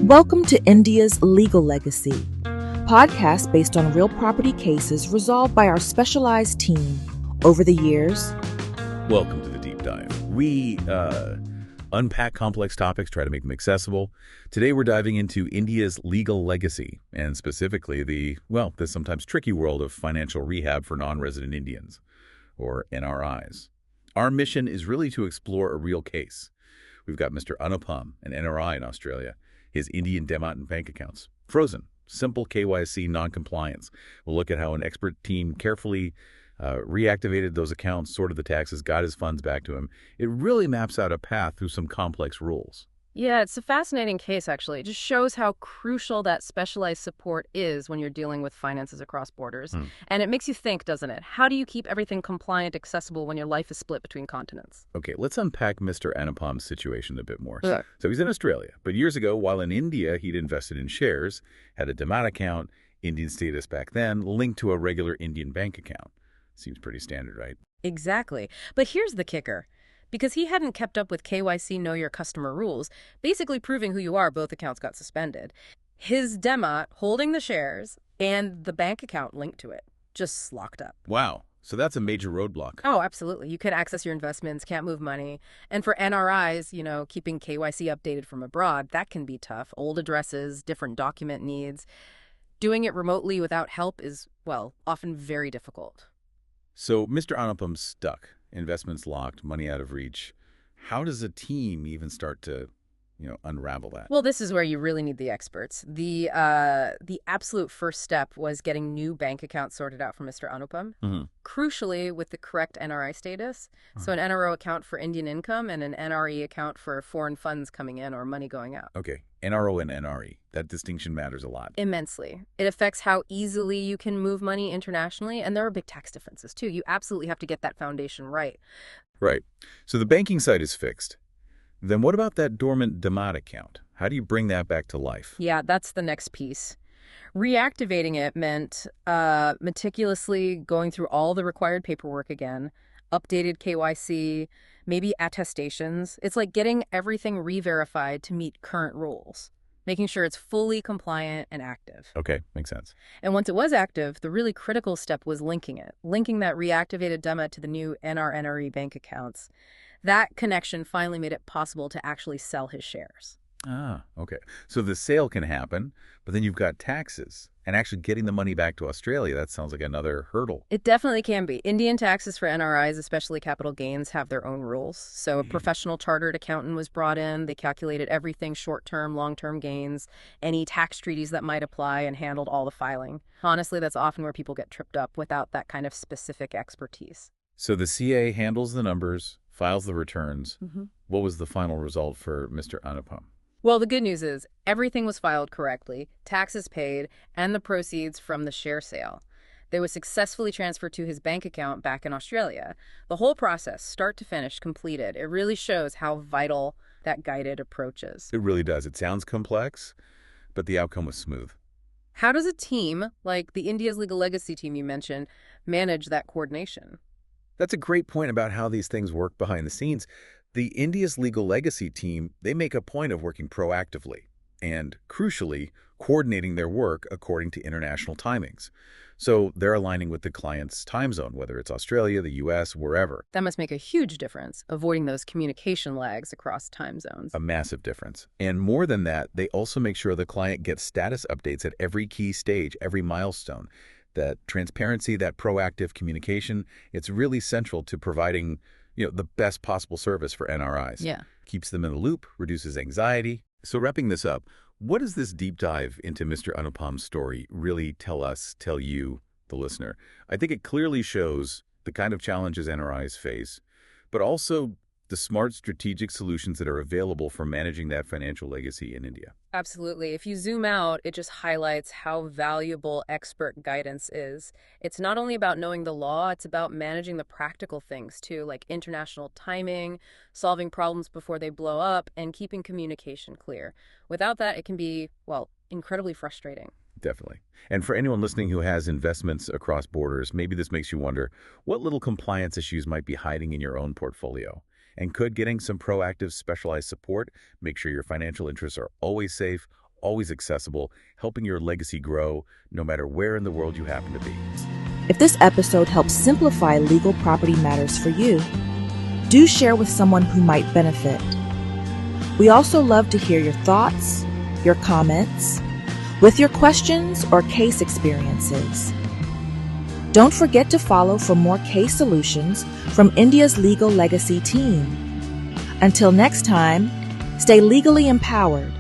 Welcome to India's Legal Legacy, podcast based on real property cases resolved by our specialized team over the years. Welcome to the deep dive. We unpack complex topics, try to make them accessible. Today we're diving into India's legal legacy, and specifically the sometimes tricky world of financial rehab for non-resident Indians, or NRIs. Our mission is really to explore a real case. We've got Mr. Anupam, an NRI in Australia. His Indian Demat and bank accounts frozen. Simple KYC non-compliance. We'll look at how an expert team carefully reactivated those accounts, sorted the taxes, got his funds back to him. It really maps out a path through some complex rules. Yeah, it's a fascinating case, actually. It just shows how crucial that specialized support is when you're dealing with finances across borders. And it makes you think, doesn't it? How do you keep everything compliant, accessible when your life is split between continents? Okay, let's unpack Mr. Anupam's situation a bit more. Sure. So he's in Australia, but years ago, while in India, he'd invested in shares, had a Demat account, Indian status back then, linked to a regular Indian bank account. Seems pretty standard, right? Exactly. But here's the kicker. Because he hadn't kept up with KYC Know Your Customer rules, basically proving who you are, both accounts got suspended. His Demat, holding the shares, and the bank account linked to it, just locked up. Wow. So that's a major roadblock. Oh, absolutely. You can't access your investments, can't move money. And for NRIs, keeping KYC updated from abroad, that can be tough. Old addresses, different document needs. Doing it remotely without help is, often very difficult. So Mr. Anupam's stuck. Investments locked, money out of reach. How does a team even start to, unravel that? Well, this is where you really need the experts. The absolute first step was getting new bank accounts sorted out for Mr. Anupam, crucially with the correct NRI status. So an NRO account for Indian income and an NRE account for foreign funds coming in or money going out. Okay, NRO and NRE. That distinction matters a lot. Immensely. It affects how easily you can move money internationally, and there are big tax differences, too. You absolutely have to get that foundation right. Right. So the banking side is fixed. Then what about that dormant Demat account? How do you bring that back to life? Yeah, that's the next piece. Reactivating it meant meticulously going through all the required paperwork again, updated KYC, maybe attestations. It's like getting everything re-verified to meet current rules, making sure it's fully compliant and active. Okay, makes sense. And once it was active, the really critical step was linking that reactivated Demat to the new NRE bank accounts. That connection finally made it possible to actually sell his shares. Ah, okay. So the sale can happen, but then you've got taxes. And actually getting the money back to Australia, that sounds like another hurdle. It definitely can be. Indian taxes for NRIs, especially capital gains, have their own rules. So a professional chartered accountant was brought in. They calculated everything, short-term, long-term gains, any tax treaties that might apply, and handled all the filing. Honestly, that's often where people get tripped up without that kind of specific expertise. So the CA handles the numbers, files the returns. What was the final result for Mr. Anupam? Well, the good news is everything was filed correctly, taxes paid, and the proceeds from the share sale. They were successfully transferred to his bank account back in Australia. The whole process, start to finish, completed. It really shows how vital that guided approach is. It really does. It sounds complex, but the outcome was smooth. How does a team, like the India's Legal Legacy team you mentioned, manage that coordination? That's a great point about how these things work behind the scenes. The India's Legal Legacy team, they make a point of working proactively and, crucially, coordinating their work according to international timings. So they're aligning with the client's time zone, whether it's Australia, the U.S., wherever. That must make a huge difference, avoiding those communication lags across time zones. A massive difference. And more than that, they also make sure the client gets status updates at every key stage, every milestone. That transparency, that proactive communication, it's really central to providing the best possible service for NRIs. Yeah. Keeps them in the loop, reduces anxiety. So wrapping this up, what does this deep dive into Mr. Anupam's story really tell you, the listener? I think it clearly shows the kind of challenges NRIs face, but also the smart strategic solutions that are available for managing that financial legacy in India. Absolutely. If you zoom out, it just highlights how valuable expert guidance is. It's not only about knowing the law, it's about managing the practical things too, like international timing, solving problems before they blow up, and keeping communication clear. Without that, it can be, incredibly frustrating. Definitely. And for anyone listening who has investments across borders, maybe this makes you wonder what little compliance issues might be hiding in your own portfolio. And could getting some proactive specialized support make sure your financial interests are always safe, always accessible, helping your legacy grow no matter where in the world you happen to be. If this episode helps simplify legal property matters for you, do share with someone who might benefit. We also love to hear your thoughts, your comments, with your questions or case experiences. Don't forget to follow for more case solutions from India's Legal Legacy team. Until next time, stay legally empowered